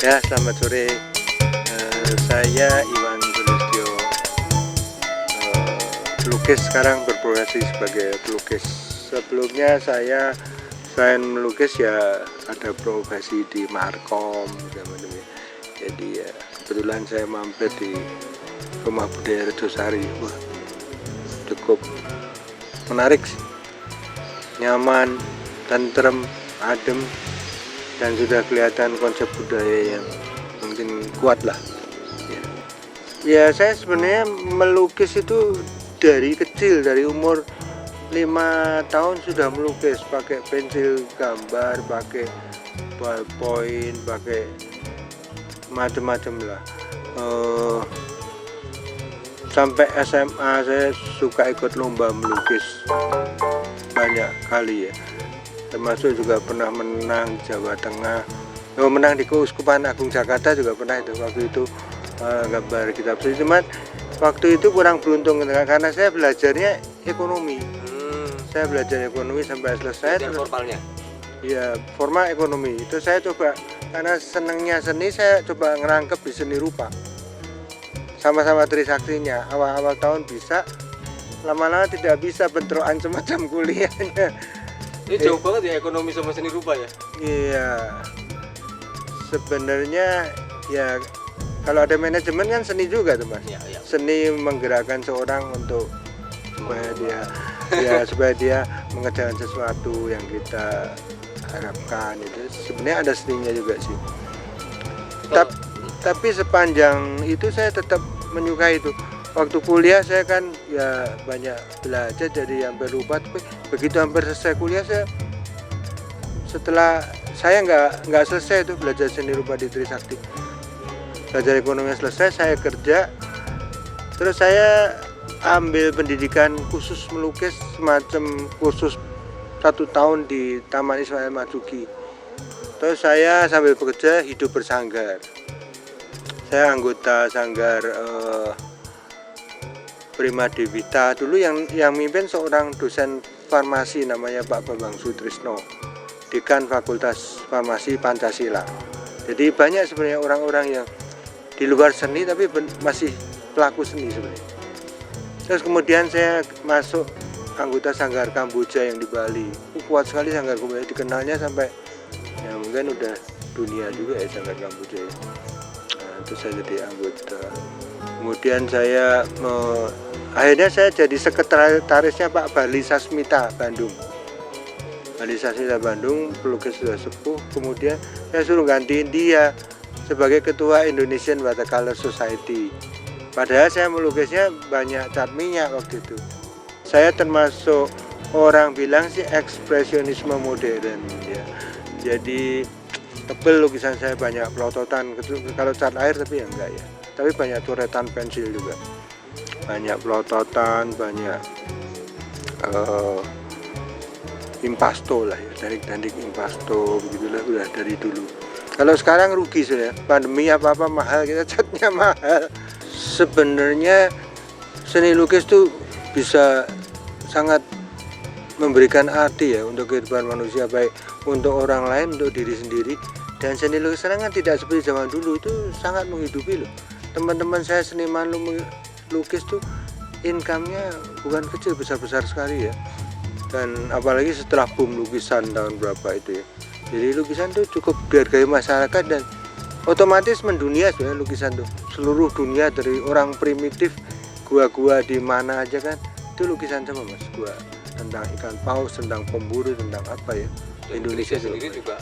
Ya, selamat sore. Saya Iwan Sulistyo, pelukis, sekarang berprofesi sebagai pelukis. Sebelumnya saya selain melukis ya ada profesi di Markom, jadi ya kebetulan saya mampir di Rumah Budaya Rejosari. Wah, cukup menarik sih, nyaman, tentrem, adem, dan sudah kelihatan konsep budaya yang mungkin kuat lah ya. Saya sebenarnya melukis itu dari kecil, dari umur 5 tahun sudah melukis pakai pensil gambar, pakai ballpoint, pakai macam-macam lah. Sampai SMA saya suka ikut lomba melukis banyak kali ya, termasuk juga pernah menang Jawa Tengah, menang di Keuskupan Agung Jakarta juga pernah itu. Waktu itu gambar kitab suci, cuman waktu itu kurang beruntung karena saya belajarnya ekonomi. Saya belajar ekonomi sampai selesai. Formalnya? Ya, formal ekonomi. Itu saya coba, karena senengnya seni, saya coba ngerangkep di seni rupa. Sama-sama Trisaktinya. Awal-awal tahun bisa, lama-lama tidak bisa, bentrokan semacam kuliahnya. Ini jauh banget ya ekonomi sama seni rupa ya? Iya, sebenarnya ya kalau ada manajemen kan seni juga tuh Mas. Ya. Seni menggerakkan seorang untuk supaya dia mengerjakan sesuatu yang kita harapkan. Itu sebenarnya ada seninya juga sih. Tapi sepanjang itu saya tetap menyukai itu. Waktu kuliah saya kan ya banyak belajar, jadi hampir lupa. Tapi begitu hampir selesai kuliah, setelah saya nggak selesai itu belajar seni rupa di Trisakti, belajar ekonomi selesai, saya kerja. Terus saya ambil pendidikan khusus melukis, semacam kursus 1 tahun di Taman Ismail Marzuki. Terus saya sambil bekerja hidup bersanggar. Saya anggota sanggar Prima Dewita. Dulu yang mimpin seorang dosen farmasi namanya Pak Bambang Sutrisno, dekan Fakultas Farmasi Pancasila. Jadi banyak sebenarnya orang-orang yang di luar seni tapi masih pelaku seni sebenarnya. Terus kemudian saya masuk anggota sanggar Kamboja yang di Bali. Kuat sekali sanggar Kamboja, dikenalnya sampai ya mungkin udah dunia juga ya sanggar Kamboja ya. Nah, itu saya jadi anggota. Kemudian akhirnya saya jadi sekretarisnya Pak Barli Sasmita Bandung. Barli Sasmita Bandung, pelukis sudah sepuh. Kemudian saya suruh gantiin dia sebagai ketua Indonesian Watercolor Society. Padahal saya melukisnya banyak cat minyak waktu itu. Saya termasuk orang bilang sih ekspresionisme modern ya. Jadi tebel lukisan saya, banyak pelototan. Kalau cat air tapi ya enggak ya. Tapi banyak coretan pensil juga. Banyak pelototan, banyak impasto lah ya, teknik impasto begitulah udah dari dulu. Kalau sekarang rugi sudah, pandemi apa-apa mahal, kita catnya mahal. Sebenarnya seni lukis tuh bisa sangat memberikan arti ya untuk kehidupan manusia, baik untuk orang lain, untuk diri sendiri. Dan seni lukis sekarang kan tidak seperti zaman dulu, itu sangat menghidupi loh. Teman-teman saya seniman lukis tuh income-nya bukan kecil, besar-besar sekali ya. Dan apalagi setelah boom lukisan tahun berapa itu ya. Jadi lukisan tuh cukup dihargai masyarakat dan otomatis mendunia sebenarnya lukisan tuh. Seluruh dunia, dari orang primitif, gua-gua di mana aja kan, itu lukisan sama Mas. Gua tentang ikan paus, tentang pemburu, tentang apa ya. Indonesia sendiri juga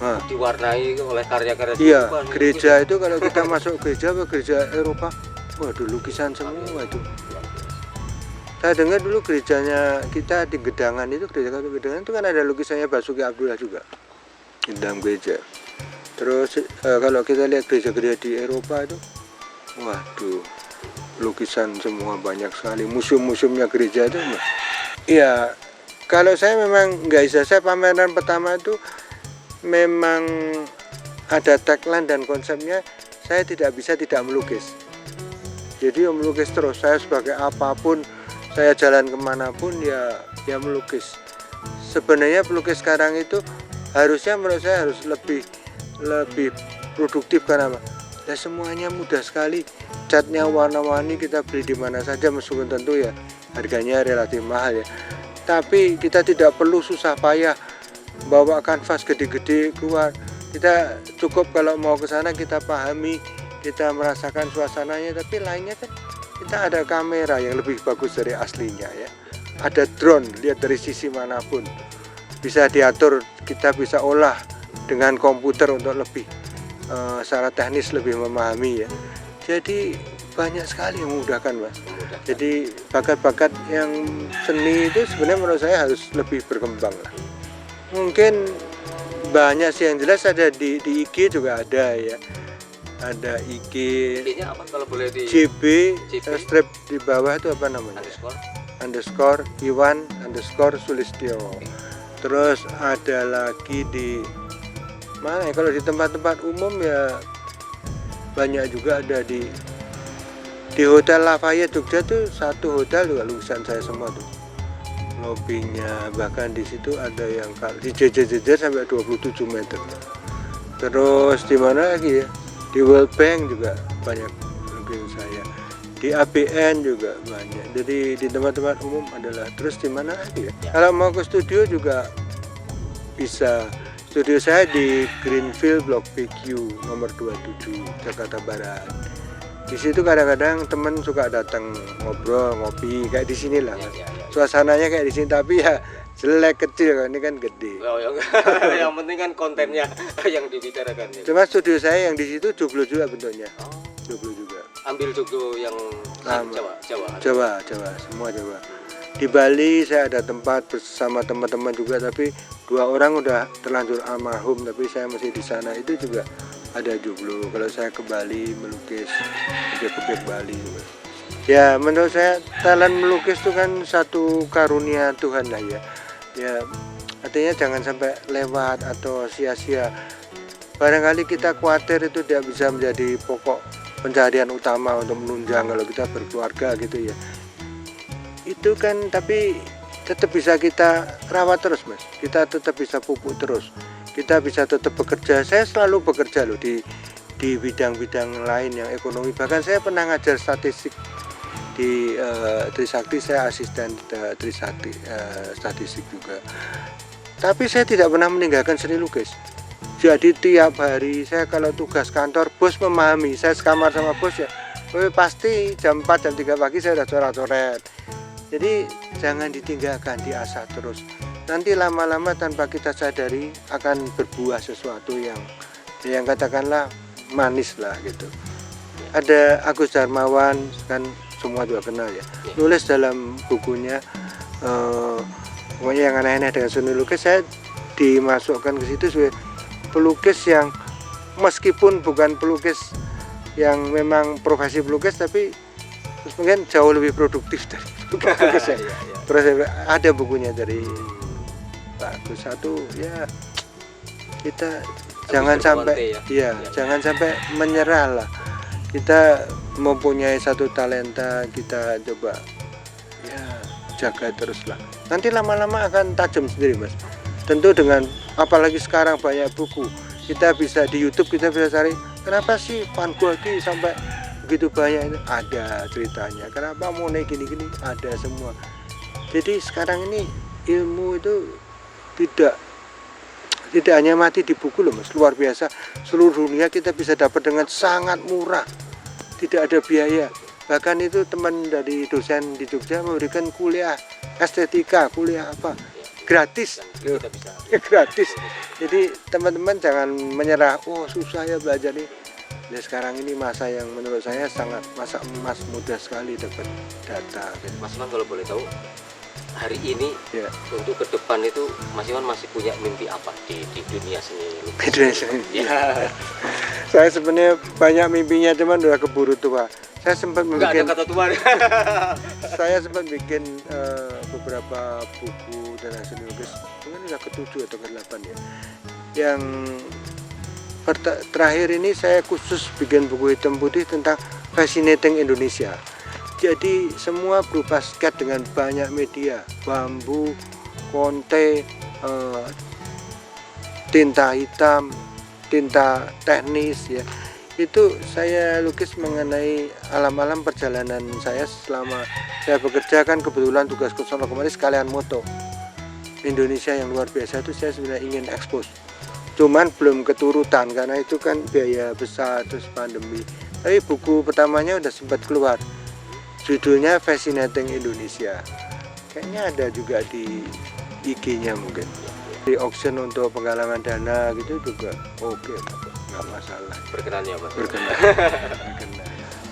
diwarnai oleh karya-karya. Iya, gereja itu kalau kita masuk gereja Eropa, waduh lukisan semua itu. Saya dengar dulu gerejanya kita di Gedangan itu, gereja Gedangan itu kan ada lukisannya Basuki Abdullah juga di dalam gereja. Terus kalau kita lihat gereja-gereja di Eropa itu, waduh lukisan semua banyak sekali. Museum-museumnya gereja itu, iya. Kalau saya memang nggak bisa, saya pameran pertama itu memang ada tagline dan konsepnya, saya tidak bisa tidak melukis. Jadi melukis terus, saya sebagai apapun, saya jalan kemanapun ya melukis. Sebenarnya pelukis sekarang itu harusnya menurut saya harus lebih lebih produktif karena apa? Ya semuanya mudah sekali, catnya warna-warni, kita beli di mana saja, meskipun tentu ya harganya relatif mahal ya, tapi kita tidak perlu susah payah bawa kanvas gede-gede keluar. Kita cukup kalau mau ke sana kita pahami, kita merasakan suasananya, tapi lainnya kan kita ada kamera yang lebih bagus dari aslinya ya, ada drone, lihat dari sisi manapun, bisa diatur, kita bisa olah dengan komputer untuk lebih secara teknis lebih memahami ya. Jadi banyak sekali yang memudahkan Mas. Jadi bakat-bakat yang seni itu sebenarnya menurut saya harus lebih berkembang lah. Mungkin banyak sih yang jelas, ada di IG juga ada ya, ada IG IG-nya apa kalau boleh di JB, strip di bawah itu apa namanya, underscore Iwan underscore Sulistyo. Terus ada lagi di mana ya, kalau di tempat-tempat umum ya banyak juga, ada di Hotel Lafayette Jogja tuh, satu hotel juga lukisan saya semua tuh lobbynya, bahkan di situ ada yang dijejer-jejer sampai 27 meter. Terus di mana lagi ya, di World Bank juga banyak lukisan saya, di ABN juga banyak, jadi di tempat-tempat umum adalah. Terus di mana lagi ya, kalau mau ke studio juga bisa. Studio saya di Greenfield Blok PQ nomor 27 Jakarta Barat. Di situ kadang-kadang temen suka datang ngobrol, ngopi kayak di sini lah. Suasananya kayak di sini, tapi ya jelek kecil, ini kan gede. Oh, yang penting kan kontennya yang dibicarakan. Cuma studio saya yang di situ joglo juga bentuknya. Joglo juga. Ambil joglo yang Jawa, semua Jawa. Di Bali saya ada tempat bersama teman-teman juga, tapi 2 orang udah terlanjur almarhum, tapi saya masih di sana, itu juga ada joglo. Kalau saya ke Bali melukis objek-objek Bali juga. Ya menurut saya talent melukis itu kan satu karunia Tuhan lah ya. Ya artinya jangan sampai lewat atau sia-sia. Barangkali kita khawatir itu tidak bisa menjadi pokok pencaharian utama untuk menunjang kalau kita berkeluarga gitu ya. Itu kan tapi tetap bisa kita rawat terus Mas, kita tetap bisa pupuk terus, kita bisa tetap bekerja. Saya selalu bekerja loh di bidang-bidang lain yang ekonomi, bahkan saya pernah ngajar statistik di Trisakti, saya asisten Trisakti statistik juga, tapi saya tidak pernah meninggalkan seni lukis. Jadi tiap hari saya kalau tugas kantor, bos memahami, saya sekamar sama bos ya, pasti jam 4 jam 3 pagi saya udah coret-coret. Jadi jangan ditinggalkan, diasah terus. Nanti lama-lama tanpa kita sadari akan berbuah sesuatu yang katakanlah manis lah gitu. Ada Agus Darmawan, kan semua juga kenal ya, nulis dalam bukunya pokoknya yang aneh-aneh dengan seni lukis. Saya dimasukkan ke situ sebagai pelukis yang meskipun bukan pelukis yang memang profesi pelukis, tapi mungkin jauh lebih produktif dari pelukis ya. Terus ada bukunya dari Pak Agus satu ya, kita jangan sampai jangan sampai menyerah lah. Kita mempunyai satu talenta, kita coba ya jaga terus lah. Nanti lama-lama akan tajam sendiri Mas. Tentu dengan apalagi sekarang banyak buku, kita bisa di YouTube, kita bisa cari kenapa sih Van Gogh sampai begitu banyak, itu ada ceritanya, kenapa Monet gini-gini, ada semua. Jadi sekarang ini ilmu itu tidak hanya mati di buku loh Mas, luar biasa. Seluruh dunia kita bisa dapat dengan sangat murah, tidak ada biaya. Bahkan itu teman dari dosen di Jogja memberikan kuliah estetika, kuliah apa, gratis, gratis. Jadi teman-teman jangan menyerah, oh susah ya belajar nih. Nah, sekarang ini masa yang menurut saya sangat masa emas, mudah sekali dapat data. Mas Iwan kalau boleh tahu, hari ini untuk ke depan itu Mas Iwan masih punya mimpi apa di dunia seni lukis? Ya. Saya sebenarnya banyak mimpinya, cuman udah keburu tua. Saya sempat bikin, kata tua. saya sempat bikin beberapa buku dan seni lukis, mungkin udah ke-7 atau ke-8 ya. Yang terakhir ini saya khusus bikin buku hitam putih tentang Fascinating Indonesia. Jadi semua berupa sketch dengan banyak media, bambu, konte, tinta hitam, tinta teknis ya. Itu saya lukis mengenai alam-alam perjalanan saya selama saya bekerja, kan kebetulan tugas ke sono kemarin sekalian moto Indonesia yang luar biasa itu saya sebenarnya ingin ekspos, cuman belum keturutan karena itu kan biaya besar, terus pandemi. Tapi buku pertamanya udah sempat keluar, judulnya Fascinating Indonesia, kayaknya ada juga di IG-nya, mungkin di auction untuk penggalangan dana gitu juga oke, nggak masalah. Berkenan ya Mas? Berkenan.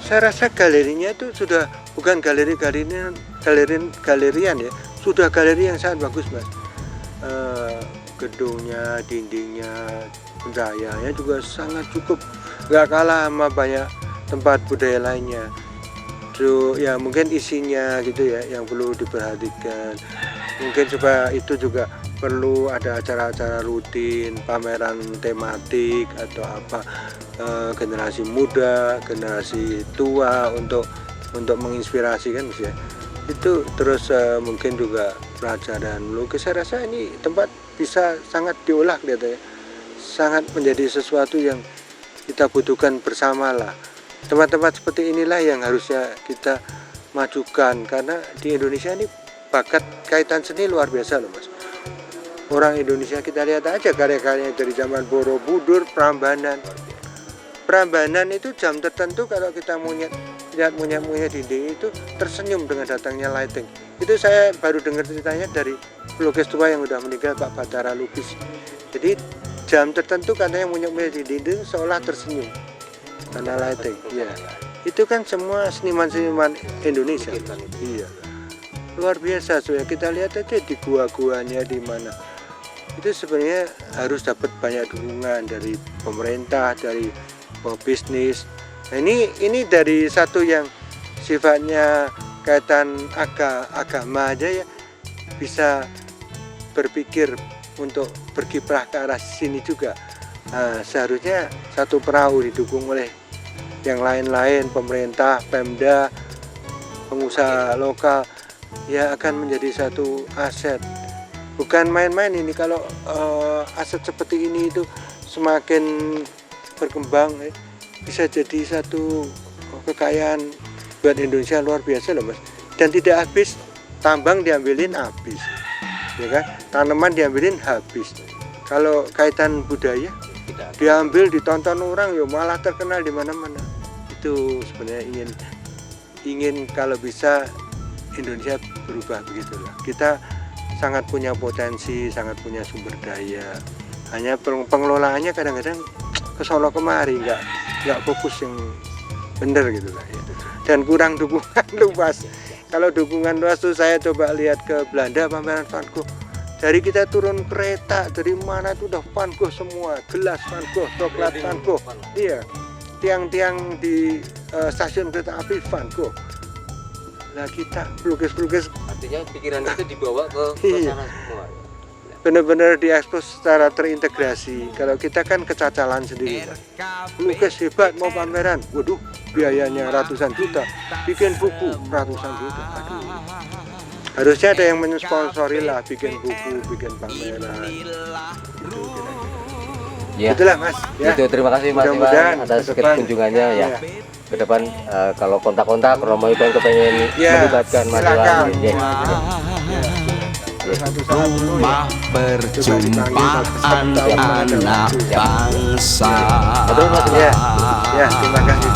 Saya rasa galerinya itu sudah bukan galerian ya, sudah galeri yang sangat bagus Mas. Gedungnya, dindingnya, pencahayaannya juga sangat cukup, nggak kalah sama banyak tempat budaya lainnya. So, ya mungkin isinya gitu ya yang perlu diperhatikan. Mungkin supaya itu juga perlu ada acara-acara rutin, pameran tematik atau apa, generasi muda, generasi tua untuk menginspirasi kan ya. Itu terus mungkin juga pelajaran melukis. Saya rasa ini tempat bisa sangat diolah gitu ya, sangat menjadi sesuatu yang kita butuhkan bersama lah. Tempat-tempat seperti inilah yang harusnya kita majukan, karena di Indonesia ini bakat kaitan seni luar biasa loh Mas. Orang Indonesia kita lihat aja karya-karyanya dari zaman Borobudur, Prambanan itu jam tertentu kalau kita lihat monyet-monyet dinding itu tersenyum dengan datangnya lighting. Itu saya baru dengar ceritanya dari pelukis tua yang udah meninggal, Pak Batara Lukis. Jadi jam tertentu katanya monyet-monyet di dinding seolah tersenyum karena lighting. Iya. Itu kan semua seniman-seniman Indonesia. Iya. Luar biasa. So ya, kita lihat aja di gua-guanya di mana. Itu sebenarnya harus dapat banyak dukungan dari pemerintah, dari bisnis. Nah, ini dari satu yang sifatnya kaitan agama aja ya, bisa berpikir untuk berkiprah ke arah sini juga. Nah, seharusnya satu perahu didukung oleh yang lain-lain, pemerintah, Pemda, pengusaha lokal, ya akan menjadi satu aset. Bukan main-main ini kalau aset seperti ini itu semakin berkembang, bisa jadi satu kekayaan buat Indonesia luar biasa loh Mas. Dan tidak habis, tambang diambilin habis, ya kan? Tanaman diambilin habis. Kalau kaitan budaya diambil, ditonton orang, ya malah terkenal di mana-mana. Itu sebenarnya ingin kalau bisa Indonesia berubah begitulah. Kita sangat punya potensi, sangat punya sumber daya. Hanya pengelolaannya kadang-kadang kesono kemari, nggak fokus yang bener gitu lah ya. Dan kurang dukungan luas. Kalau dukungan luas tuh saya coba lihat ke Belanda, pameran Van Gogh. Dari kita turun kereta, dari mana tuh udah Van Gogh semua, gelas Van Gogh, coklat Van Gogh. Iya, tiang-tiang di stasiun kereta api Van Gogh. Nah kita pelukis-pelukis, artinya pikiran itu dibawa ke sana semua. Benar-benar diekspos secara terintegrasi. Kalau kita kan kecacalan sendiri. Pelukis hebat mau pameran, waduh biayanya ratusan juta. Bikin buku ratusan juta. Aduh. Harusnya ada yang mensponsori lah, bikin buku, bikin pameran. Ya. Itulah Mas. Ya. Itu terima kasih Mas Iwan atas kunjungannya ya. Ke depan kalau kontak-kontak Romo Iban kepengen melibatkan Mas Iwan. Rumah perjumpaan anak bangsa. Ya, terima kasih.